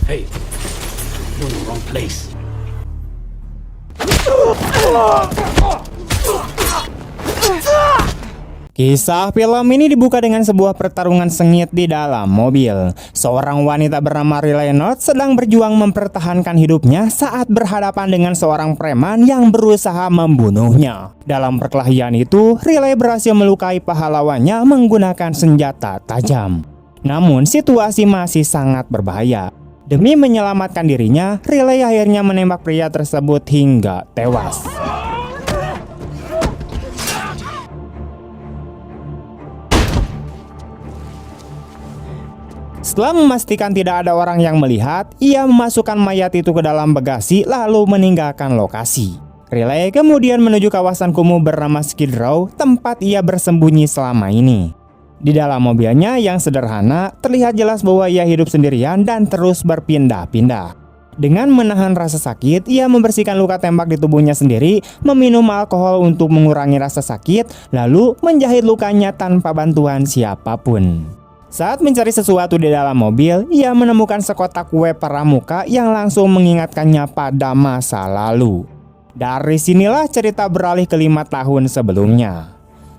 Hey, you're in the wrong place. Kisah film ini dibuka dengan sebuah pertarungan sengit di dalam mobil. Seorang wanita bernama Riley Knott sedang berjuang mempertahankan hidupnya saat berhadapan dengan seorang preman yang berusaha membunuhnya. Dalam perkelahian itu, Riley berhasil melukai pahlawannya menggunakan senjata tajam. Namun situasi masih sangat berbahaya. Demi menyelamatkan dirinya, Riley akhirnya menembak pria tersebut hingga tewas. Setelah memastikan tidak ada orang yang melihat, ia memasukkan mayat itu ke dalam bagasi lalu meninggalkan lokasi. Riley kemudian menuju kawasan kumuh bernama Skid Row, tempat ia bersembunyi selama ini. Di dalam mobilnya yang sederhana, terlihat jelas bahwa ia hidup sendirian dan terus berpindah-pindah. Dengan menahan rasa sakit, ia membersihkan luka tembak di tubuhnya sendiri, meminum alkohol untuk mengurangi rasa sakit, lalu menjahit lukanya tanpa bantuan siapapun. Saat mencari sesuatu di dalam mobil, ia menemukan sekotak kue pramuka yang langsung mengingatkannya pada masa lalu. Dari sinilah cerita beralih ke 5 tahun sebelumnya.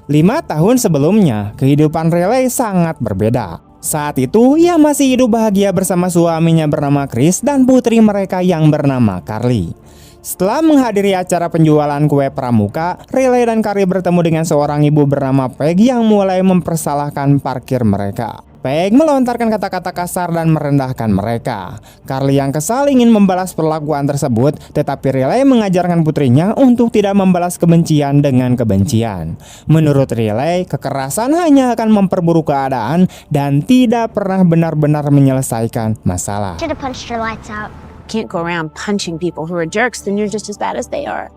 5 tahun sebelumnya, kehidupan Riley sangat berbeda. Saat itu, ia masih hidup bahagia bersama suaminya bernama Chris dan putri mereka yang bernama Carly. Setelah menghadiri acara penjualan kue pramuka, Riley dan Carly bertemu dengan seorang ibu bernama Peg yang mulai mempersalahkan parkir mereka. Peg melontarkan kata-kata kasar dan merendahkan mereka. Carly yang kesal ingin membalas perlakuan tersebut, tetapi Riley mengajarkan putrinya untuk tidak membalas kebencian dengan kebencian. Menurut Riley, kekerasan hanya akan memperburuk keadaan dan tidak pernah benar-benar menyelesaikan masalah. Should have punched your lights out. Can't go around punching people who are jerks, then you're just as bad as they are.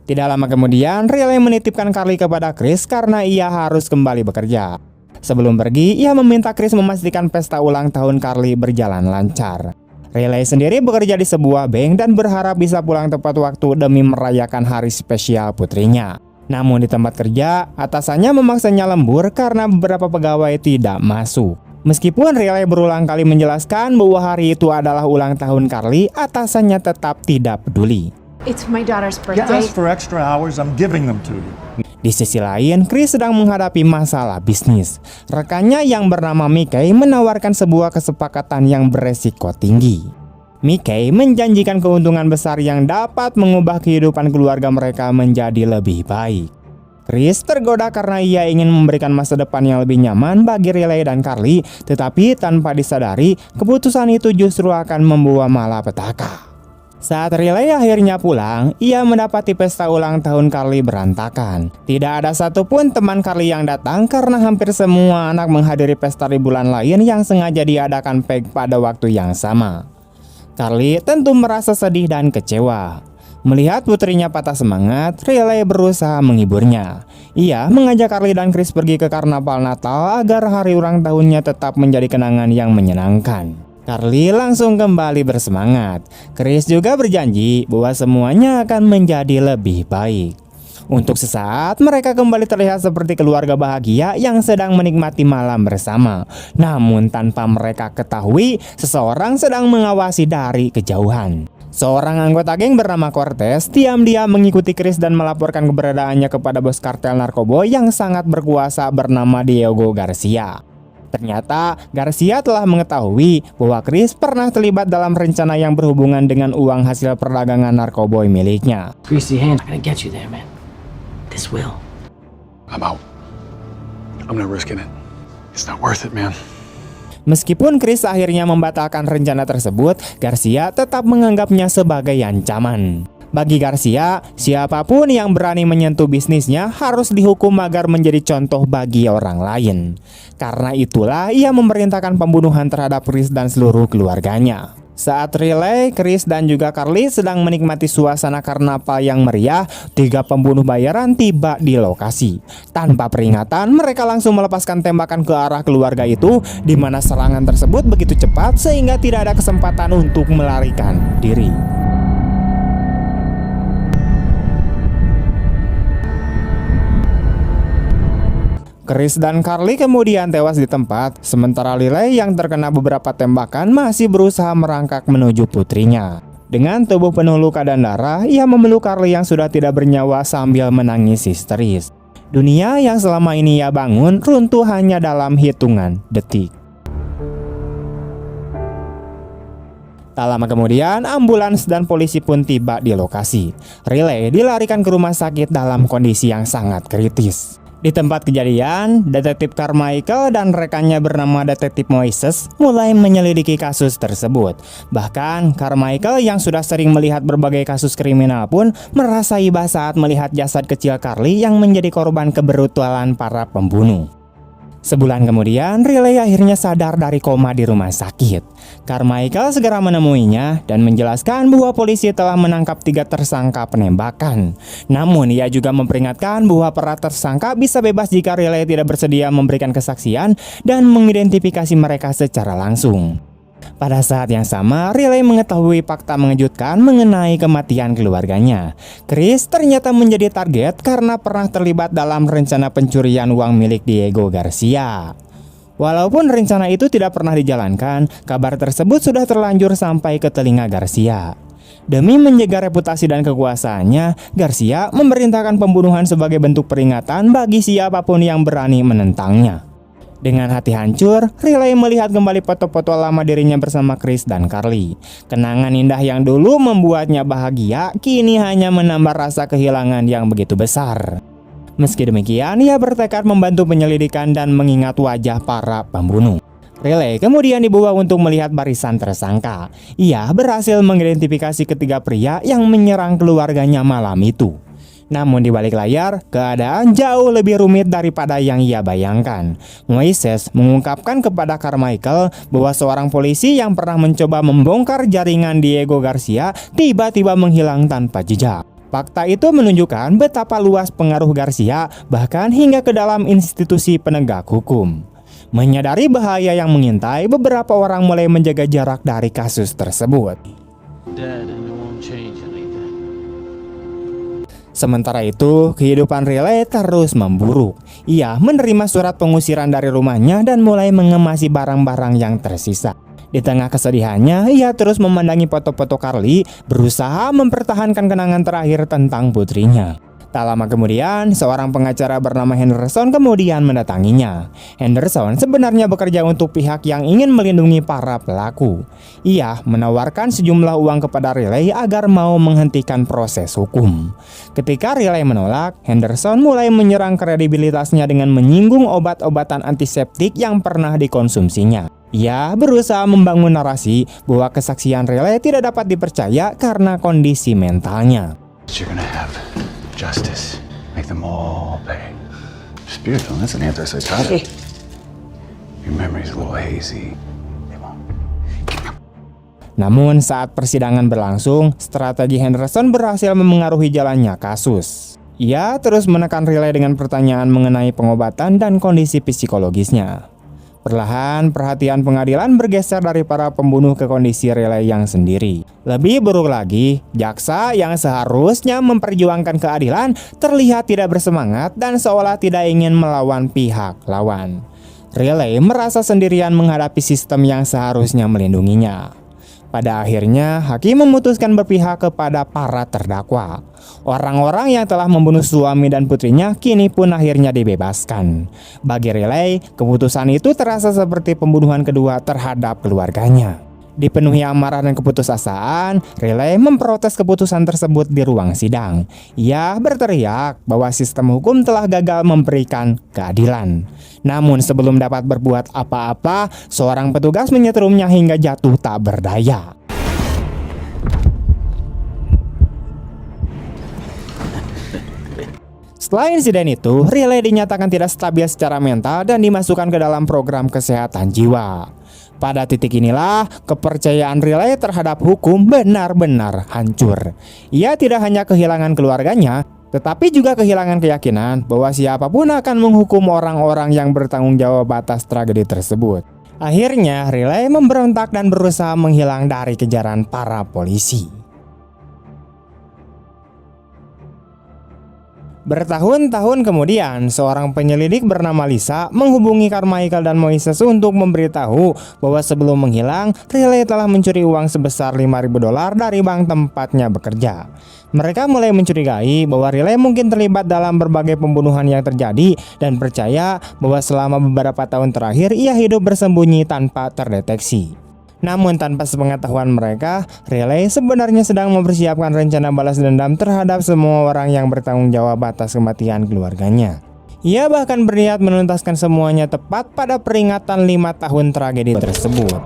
Tidak lama kemudian, Riley menitipkan Carly kepada Chris karena ia harus kembali bekerja. Sebelum pergi, ia meminta Chris memastikan pesta ulang tahun Carly berjalan lancar. Riley sendiri bekerja di sebuah bank dan berharap bisa pulang tepat waktu demi merayakan hari spesial putrinya. Namun di tempat kerja, atasannya memaksanya lembur karena beberapa pegawai tidak masuk. Meskipun Riley berulang kali menjelaskan bahwa hari itu adalah ulang tahun Carly, atasannya tetap tidak peduli. It's my daughter's You birthday. asked for extra hours, I'm giving them to you. Di sisi lain, Chris sedang menghadapi masalah bisnis. Rekannya yang bernama Mickey menawarkan sebuah kesepakatan yang beresiko tinggi. Mickey menjanjikan keuntungan besar yang dapat mengubah kehidupan keluarga mereka menjadi lebih baik. Chris tergoda karena ia ingin memberikan masa depan yang lebih nyaman bagi Riley dan Carly, tetapi tanpa disadari, keputusan itu justru akan membawa malapetaka. Saat Riley akhirnya pulang, ia mendapati pesta ulang tahun Carly berantakan. Tidak ada satupun teman Carly yang datang karena hampir semua anak menghadiri pesta di bulan lain yang sengaja diadakan Peg pada waktu yang sama. Carly tentu merasa sedih dan kecewa. Melihat putrinya patah semangat, Riley berusaha menghiburnya. Ia mengajak Carly dan Chris pergi ke karnaval Natal agar hari ulang tahunnya tetap menjadi kenangan yang menyenangkan. Carly langsung kembali bersemangat. Chris juga berjanji bahwa semuanya akan menjadi lebih baik. Untuk sesaat, mereka kembali terlihat seperti keluarga bahagia yang sedang menikmati malam bersama. Namun tanpa mereka ketahui, seseorang sedang mengawasi dari kejauhan. Seorang anggota geng bernama Cortez diam-diam mengikuti Chris dan melaporkan keberadaannya kepada bos kartel narkoba yang sangat berkuasa bernama Diego Garcia. Ternyata Garcia telah mengetahui bahwa Chris pernah terlibat dalam rencana yang berhubungan dengan uang hasil perdagangan narkoboy miliknya. Greasy hands not gonna get you there, man. This will. I'm out. I'm not risking it. It's not worth it, man. Meskipun Chris akhirnya membatalkan rencana tersebut, Garcia tetap menganggapnya sebagai ancaman. Bagi Garcia, siapapun yang berani menyentuh bisnisnya harus dihukum agar menjadi contoh bagi orang lain. Karena itulah ia memerintahkan pembunuhan terhadap Chris dan seluruh keluarganya. Saat Riley, Chris dan juga Carly sedang menikmati suasana karnaval yang meriah, 3 pembunuh bayaran tiba di lokasi. Tanpa peringatan, mereka langsung melepaskan tembakan ke arah keluarga itu, di mana serangan tersebut begitu cepat sehingga tidak ada kesempatan untuk melarikan diri. Chris dan Carly kemudian tewas di tempat, sementara Riley yang terkena beberapa tembakan masih berusaha merangkak menuju putrinya. Dengan tubuh penuh luka dan darah, ia memeluk Carly yang sudah tidak bernyawa sambil menangis histeris. Dunia yang selama ini ia bangun runtuh hanya dalam hitungan detik. Tak lama kemudian, ambulans dan polisi pun tiba di lokasi. Riley dilarikan ke rumah sakit dalam kondisi yang sangat kritis. Di tempat kejadian, Detektif Carmichael dan rekannya bernama Detektif Moises mulai menyelidiki kasus tersebut. Bahkan, Carmichael yang sudah sering melihat berbagai kasus kriminal pun merasa iba saat melihat jasad kecil Carly yang menjadi korban kebrutalan para pembunuh. Sebulan kemudian, Riley akhirnya sadar dari koma di rumah sakit. Carmichael segera menemuinya dan menjelaskan bahwa polisi telah menangkap 3 tersangka penembakan. Namun, ia juga memperingatkan bahwa para tersangka bisa bebas jika Riley tidak bersedia memberikan kesaksian dan mengidentifikasi mereka secara langsung. Pada saat yang sama, Riley mengetahui fakta mengejutkan mengenai kematian keluarganya. Chris ternyata menjadi target karena pernah terlibat dalam rencana pencurian uang milik Diego Garcia. Walaupun rencana itu tidak pernah dijalankan, kabar tersebut sudah terlanjur sampai ke telinga Garcia. Demi menjaga reputasi dan kekuasaannya, Garcia memerintahkan pembunuhan sebagai bentuk peringatan bagi siapapun yang berani menentangnya. Dengan hati hancur, Riley melihat kembali foto-foto lama dirinya bersama Chris dan Carly. Kenangan indah yang dulu membuatnya bahagia, kini hanya menambah rasa kehilangan yang begitu besar. Meski demikian, ia bertekad membantu penyelidikan dan mengingat wajah para pembunuh. Riley kemudian dibawa untuk melihat barisan tersangka. Ia berhasil mengidentifikasi ketiga pria yang menyerang keluarganya malam itu. Namun di balik layar, keadaan jauh lebih rumit daripada yang ia bayangkan. Moises mengungkapkan kepada Carmichael bahwa seorang polisi yang pernah mencoba membongkar jaringan Diego Garcia tiba-tiba menghilang tanpa jejak. Fakta itu menunjukkan betapa luas pengaruh Garcia bahkan hingga ke dalam institusi penegak hukum. Menyadari bahaya yang mengintai, beberapa orang mulai menjaga jarak dari kasus tersebut. Sementara itu, kehidupan Riley terus memburuk. Ia menerima surat pengusiran dari rumahnya dan mulai mengemasi barang-barang yang tersisa. Di tengah kesedihannya, ia terus memandangi foto-foto Carly, berusaha mempertahankan kenangan terakhir tentang putrinya. Tak lama kemudian, seorang pengacara bernama Henderson kemudian mendatanginya. Henderson sebenarnya bekerja untuk pihak yang ingin melindungi para pelaku. Ia menawarkan sejumlah uang kepada Riley agar mau menghentikan proses hukum. Ketika Riley menolak, Henderson mulai menyerang kredibilitasnya dengan menyinggung obat-obatan antiseptik yang pernah dikonsumsinya. Ia berusaha membangun narasi bahwa kesaksian Riley tidak dapat dipercaya karena kondisi mentalnya. You're gonna have justice. Make them all pay. Spiritual, that's an antipsychotic. Your memory's a little hazy. They won't. Namun saat persidangan berlangsung, strategi Henderson berhasil memengaruhi jalannya kasus. Ia terus menekan Riley dengan pertanyaan mengenai pengobatan dan kondisi psikologisnya. Perlahan, perhatian pengadilan bergeser dari para pembunuh ke kondisi Riley yang sendiri. Lebih buruk lagi, jaksa yang seharusnya memperjuangkan keadilan terlihat tidak bersemangat dan seolah tidak ingin melawan pihak lawan. Riley merasa sendirian menghadapi sistem yang seharusnya melindunginya. Pada akhirnya, hakim memutuskan berpihak kepada para terdakwa. Orang-orang yang telah membunuh suami dan putrinya kini pun akhirnya dibebaskan. Bagi Riley, keputusan itu terasa seperti pembunuhan kedua terhadap keluarganya. Dipenuhi amarah dan keputusasaan, Riley memprotes keputusan tersebut di ruang sidang. Ia berteriak bahwa sistem hukum telah gagal memberikan keadilan. Namun sebelum dapat berbuat apa-apa, seorang petugas menyetrumnya hingga jatuh tak berdaya. Setelah insiden itu, Riley dinyatakan tidak stabil secara mental dan dimasukkan ke dalam program kesehatan jiwa. Pada titik inilah, kepercayaan Riley terhadap hukum benar-benar hancur. Ia tidak hanya kehilangan keluarganya, tetapi juga kehilangan keyakinan bahwa siapapun akan menghukum orang-orang yang bertanggung jawab atas tragedi tersebut. Akhirnya, Riley memberontak dan berusaha menghilang dari kejaran para polisi. Bertahun-tahun kemudian, seorang penyelidik bernama Lisa menghubungi Carmichael dan Moises untuk memberitahu bahwa sebelum menghilang, Riley telah mencuri uang sebesar $5.000 dari bank tempatnya bekerja. Mereka mulai mencurigai bahwa Riley mungkin terlibat dalam berbagai pembunuhan yang terjadi dan percaya bahwa selama beberapa tahun terakhir ia hidup bersembunyi tanpa terdeteksi. Namun tanpa sepengetahuan mereka, Riley sebenarnya sedang mempersiapkan rencana balas dendam terhadap semua orang yang bertanggung jawab atas kematian keluarganya. Ia bahkan berniat menuntaskan semuanya tepat pada peringatan 5 tahun tragedi tersebut.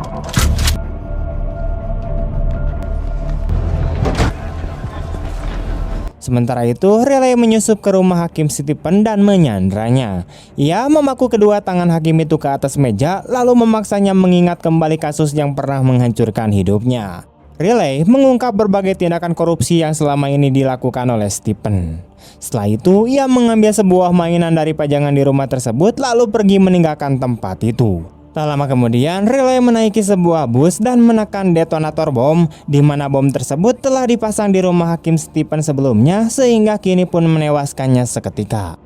Sementara itu, Riley menyusup ke rumah Hakim Stephen dan menyandranya. Ia memaku kedua tangan hakim itu ke atas meja, lalu memaksanya mengingat kembali kasus yang pernah menghancurkan hidupnya. Riley mengungkap berbagai tindakan korupsi yang selama ini dilakukan oleh Stephen. Setelah itu, ia mengambil sebuah mainan dari pajangan di rumah tersebut, lalu pergi meninggalkan tempat itu. Tak lama kemudian, Riley menaiki sebuah bus dan menekan detonator bom, di mana bom tersebut telah dipasang di rumah Hakim Stephen sebelumnya, sehingga kini pun menewaskannya seketika.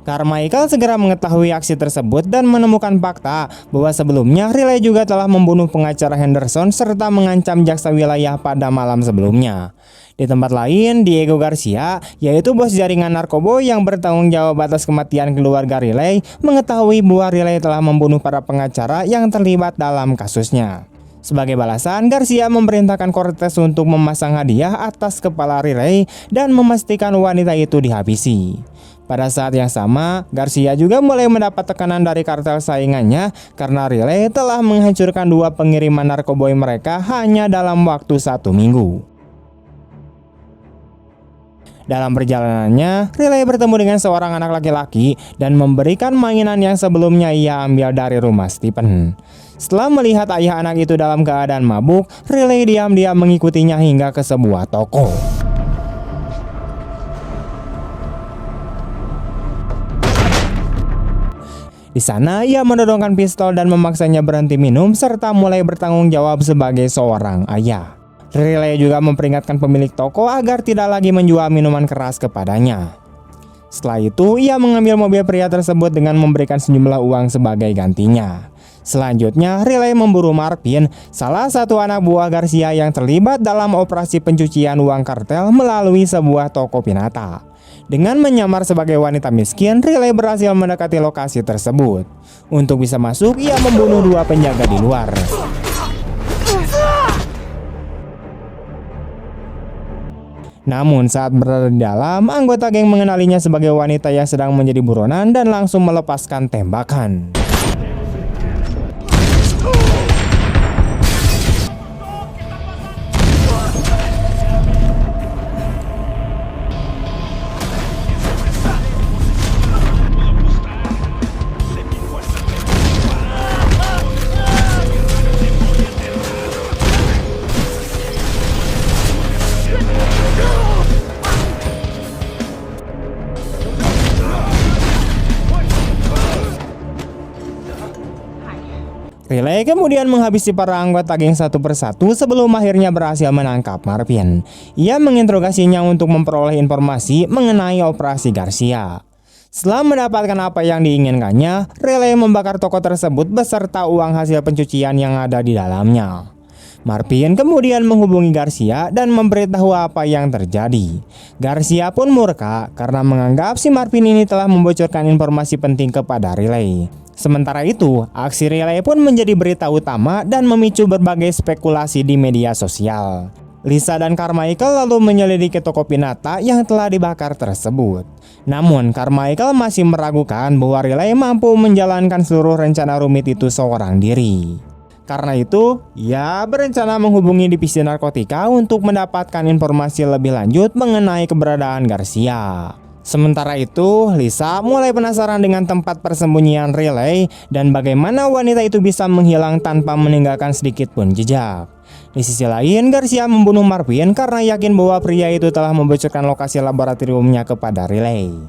Carmichael segera mengetahui aksi tersebut dan menemukan fakta bahwa sebelumnya Riley juga telah membunuh pengacara Henderson serta mengancam jaksa wilayah pada malam sebelumnya. Di tempat lain, Diego Garcia, yaitu bos jaringan narkoboy yang bertanggung jawab atas kematian keluarga Riley, mengetahui bahwa Riley telah membunuh para pengacara yang terlibat dalam kasusnya. Sebagai balasan, Garcia memerintahkan Cortez untuk memasang hadiah atas kepala Riley dan memastikan wanita itu dihabisi. Pada saat yang sama, Garcia juga mulai mendapat tekanan dari kartel saingannya karena Riley telah menghancurkan 2 pengiriman narkoboy mereka hanya dalam waktu 1 minggu. Dalam perjalanannya, Riley bertemu dengan seorang anak laki-laki dan memberikan mainan yang sebelumnya ia ambil dari rumah Stephen. Setelah melihat ayah anak itu dalam keadaan mabuk, Riley diam-diam mengikutinya hingga ke sebuah toko. Di sana, ia menodongkan pistol dan memaksanya berhenti minum serta mulai bertanggung jawab sebagai seorang ayah. Riley juga memperingatkan pemilik toko agar tidak lagi menjual minuman keras kepadanya. Setelah itu, ia mengambil mobil pria tersebut dengan memberikan sejumlah uang sebagai gantinya. Selanjutnya, Riley memburu Marvin, salah satu anak buah Garcia yang terlibat dalam operasi pencucian uang kartel melalui sebuah toko pinata. Dengan menyamar sebagai wanita miskin, Riley berhasil mendekati lokasi tersebut. Untuk bisa masuk, ia membunuh 2 penjaga di luar. Namun saat berada di dalam, anggota geng mengenalinya sebagai wanita yang sedang menjadi buronan dan langsung melepaskan tembakan. Riley kemudian menghabisi para anggota geng satu persatu sebelum akhirnya berhasil menangkap Marvin. Ia menginterogasinya untuk memperoleh informasi mengenai operasi Garcia. Setelah mendapatkan apa yang diinginkannya, Riley membakar toko tersebut beserta uang hasil pencucian yang ada di dalamnya. Marvin kemudian menghubungi Garcia dan memberitahu apa yang terjadi. Garcia pun murka karena menganggap si Marvin ini telah membocorkan informasi penting kepada Riley. Sementara itu, aksi Riley pun menjadi berita utama dan memicu berbagai spekulasi di media sosial. Lisa dan Carmichael lalu menyelidiki toko pinata yang telah dibakar tersebut. Namun, Carmichael masih meragukan bahwa Riley mampu menjalankan seluruh rencana rumit itu seorang diri. Karena itu, ia berencana menghubungi divisi narkotika untuk mendapatkan informasi lebih lanjut mengenai keberadaan Garcia. Sementara itu, Lisa mulai penasaran dengan tempat persembunyian Riley dan bagaimana wanita itu bisa menghilang tanpa meninggalkan sedikit pun jejak. Di sisi lain, Garcia membunuh Marvin karena yakin bahwa pria itu telah membocorkan lokasi laboratoriumnya kepada Riley.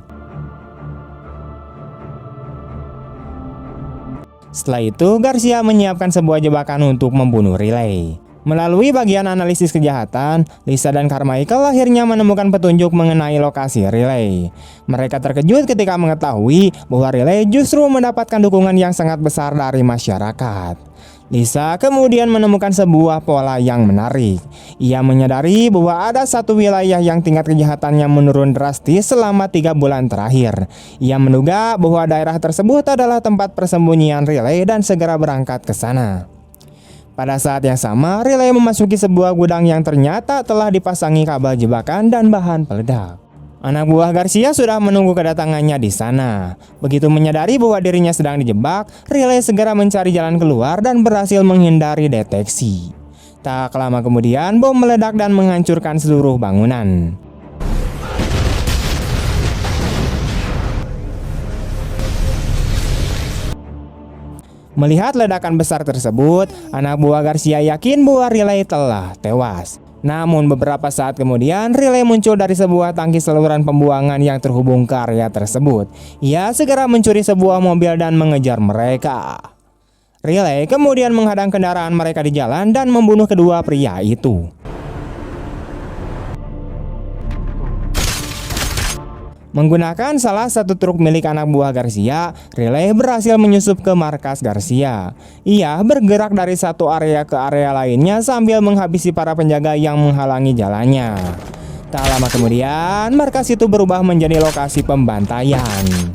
Setelah itu, Garcia menyiapkan sebuah jebakan untuk membunuh Riley. Melalui bagian analisis kejahatan, Lisa dan Carmichael akhirnya menemukan petunjuk mengenai lokasi Riley. Mereka terkejut ketika mengetahui bahwa Riley justru mendapatkan dukungan yang sangat besar dari masyarakat. Lisa kemudian menemukan sebuah pola yang menarik. Ia menyadari bahwa ada satu wilayah yang tingkat kejahatannya menurun drastis selama 3 bulan terakhir. Ia menduga bahwa daerah tersebut adalah tempat persembunyian Riley dan segera berangkat ke sana. Pada saat yang sama, Riley memasuki sebuah gudang yang ternyata telah dipasangi kabel jebakan dan bahan peledak. Anak buah Garcia sudah menunggu kedatangannya di sana. Begitu menyadari bahwa dirinya sedang dijebak, Riley segera mencari jalan keluar dan berhasil menghindari deteksi. Tak lama kemudian, bom meledak dan menghancurkan seluruh bangunan. Melihat ledakan besar tersebut, anak buah Garcia yakin bahwa Riley telah tewas. Namun beberapa saat kemudian, Riley muncul dari sebuah tangki saluran pembuangan yang terhubung ke area tersebut. Ia segera mencuri sebuah mobil dan mengejar mereka. Riley kemudian menghadang kendaraan mereka di jalan dan membunuh kedua pria itu. Menggunakan salah satu truk milik anak buah Garcia, Riley berhasil menyusup ke markas Garcia. Ia bergerak dari satu area ke area lainnya sambil menghabisi para penjaga yang menghalangi jalannya. Tak lama kemudian, markas itu berubah menjadi lokasi pembantaian.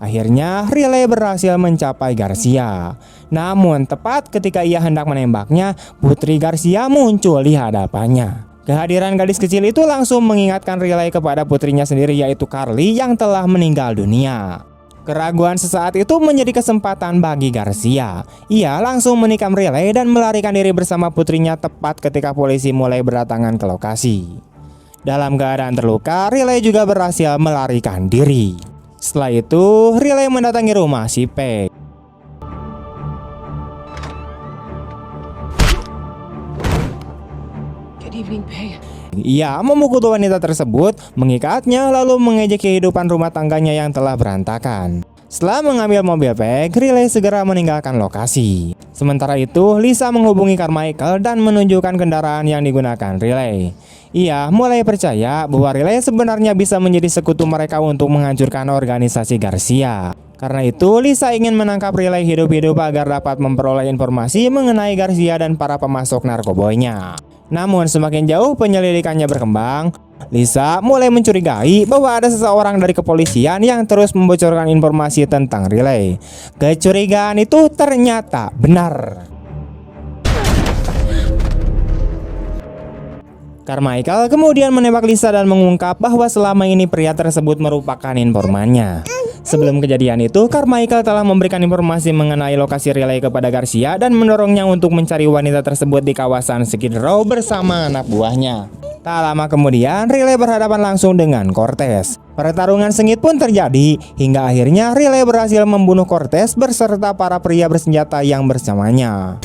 Akhirnya, Riley berhasil mencapai Garcia. Namun, tepat ketika ia hendak menembaknya, putri Garcia muncul di hadapannya. Kehadiran gadis kecil itu langsung mengingatkan Riley kepada putrinya sendiri, yaitu Carly yang telah meninggal dunia. Keraguan sesaat itu menjadi kesempatan bagi Garcia. Ia langsung menikam Riley dan melarikan diri bersama putrinya tepat ketika polisi mulai berdatangan ke lokasi. Dalam keadaan terluka, Riley juga berhasil melarikan diri. Setelah itu, Riley mendatangi rumah si Peg. Good evening, Peg. Ia memukul wanita tersebut, mengikatnya, lalu mengejek kehidupan rumah tangganya yang telah berantakan. Setelah mengambil mobil Peg, Riley segera meninggalkan lokasi. Sementara itu, Lisa menghubungi Carmichael dan menunjukkan kendaraan yang digunakan Riley. Ia mulai percaya bahwa Riley sebenarnya bisa menjadi sekutu mereka untuk menghancurkan organisasi Garcia. Karena itu, Lisa ingin menangkap Riley hidup-hidup agar dapat memperoleh informasi mengenai Garcia dan para pemasok narkoboynya. Namun semakin jauh penyelidikannya berkembang, Lisa mulai mencurigai bahwa ada seseorang dari kepolisian yang terus membocorkan informasi tentang Riley. Kecurigaan itu ternyata benar. Carmichael kemudian menembak Lisa dan mengungkap bahwa selama ini pria tersebut merupakan informannya. Sebelum kejadian itu, Carmichael telah memberikan informasi mengenai lokasi Riley kepada Garcia dan mendorongnya untuk mencari wanita tersebut di kawasan Skid Row bersama anak buahnya. Tak lama kemudian, Riley berhadapan langsung dengan Cortez. Pertarungan sengit pun terjadi, hingga akhirnya Riley berhasil membunuh Cortez berserta para pria bersenjata yang bersamanya.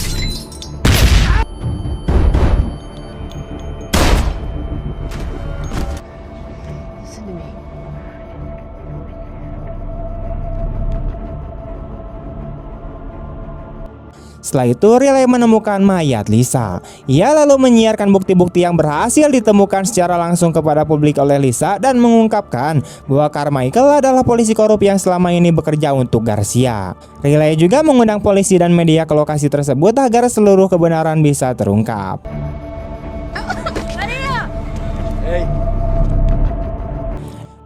Setelah itu, Riley menemukan mayat Lisa. Ia lalu menyiarkan bukti-bukti yang berhasil ditemukan secara langsung kepada publik oleh Lisa dan mengungkapkan bahwa Carmichael adalah polisi korup yang selama ini bekerja untuk Garcia. Riley juga mengundang polisi dan media ke lokasi tersebut agar seluruh kebenaran bisa terungkap.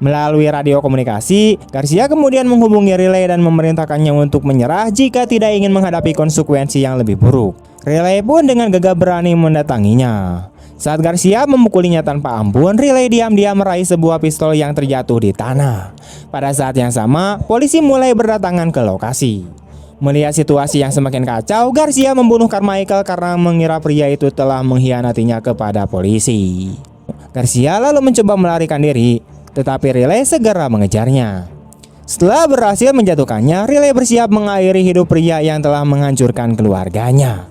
Melalui radio komunikasi, Garcia kemudian menghubungi Riley dan memerintahkannya untuk menyerah jika tidak ingin menghadapi konsekuensi yang lebih buruk. Riley pun dengan gagah berani mendatanginya. Saat Garcia memukulinya tanpa ampun, Riley diam-diam meraih sebuah pistol yang terjatuh di tanah. Pada saat yang sama, polisi mulai berdatangan ke lokasi. Melihat situasi yang semakin kacau, Garcia membunuh Carmichael karena mengira pria itu telah mengkhianatinya kepada polisi. Garcia lalu mencoba melarikan diri, tetapi Riley segera mengejarnya. Setelah berhasil menjatuhkannya, Riley bersiap mengakhiri hidup pria yang telah menghancurkan keluarganya.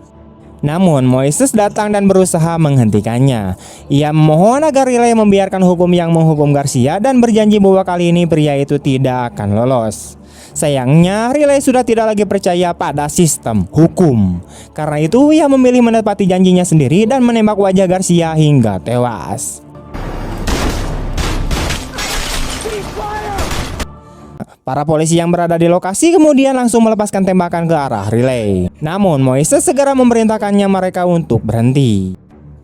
Namun Moises datang dan berusaha menghentikannya. Ia memohon agar Riley membiarkan hukum yang menghukum Garcia dan berjanji bahwa kali ini pria itu tidak akan lolos. Sayangnya, Riley sudah tidak lagi percaya pada sistem hukum. Karena itu, ia memilih menepati janjinya sendiri dan menembak wajah Garcia hingga tewas. Para polisi yang berada di lokasi kemudian langsung melepaskan tembakan ke arah Riley. Namun Moises segera memerintahkannya mereka untuk berhenti.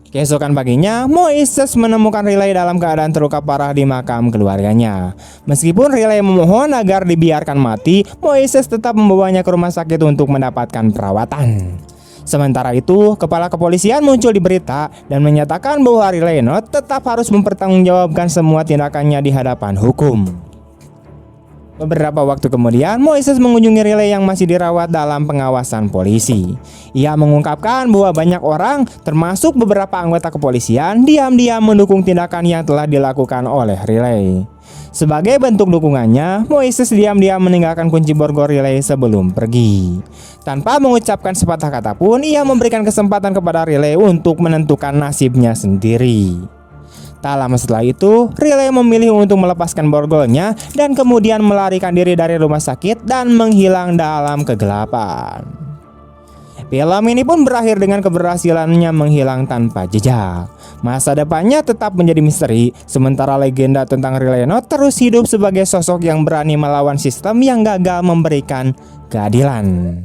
Keesokan paginya, Moises menemukan Riley dalam keadaan terluka parah di makam keluarganya. Meskipun Riley memohon agar dibiarkan mati, Moises tetap membawanya ke rumah sakit untuk mendapatkan perawatan. Sementara itu, kepala kepolisian muncul di berita dan menyatakan bahwa Riley tetap harus mempertanggungjawabkan semua tindakannya di hadapan hukum. Beberapa waktu kemudian, Moises mengunjungi Riley yang masih dirawat dalam pengawasan polisi. Ia mengungkapkan bahwa banyak orang, termasuk beberapa anggota kepolisian, diam-diam mendukung tindakan yang telah dilakukan oleh Riley. Sebagai bentuk dukungannya, Moises diam-diam meninggalkan kunci borgol Riley sebelum pergi. Tanpa mengucapkan sepatah kata pun, ia memberikan kesempatan kepada Riley untuk menentukan nasibnya sendiri. Tak lama setelah itu, Riley memilih untuk melepaskan borgolnya dan kemudian melarikan diri dari rumah sakit dan menghilang dalam kegelapan. Film ini pun berakhir dengan keberhasilannya menghilang tanpa jejak. Masa depannya tetap menjadi misteri, sementara legenda tentang Riley terus hidup sebagai sosok yang berani melawan sistem yang gagal memberikan keadilan.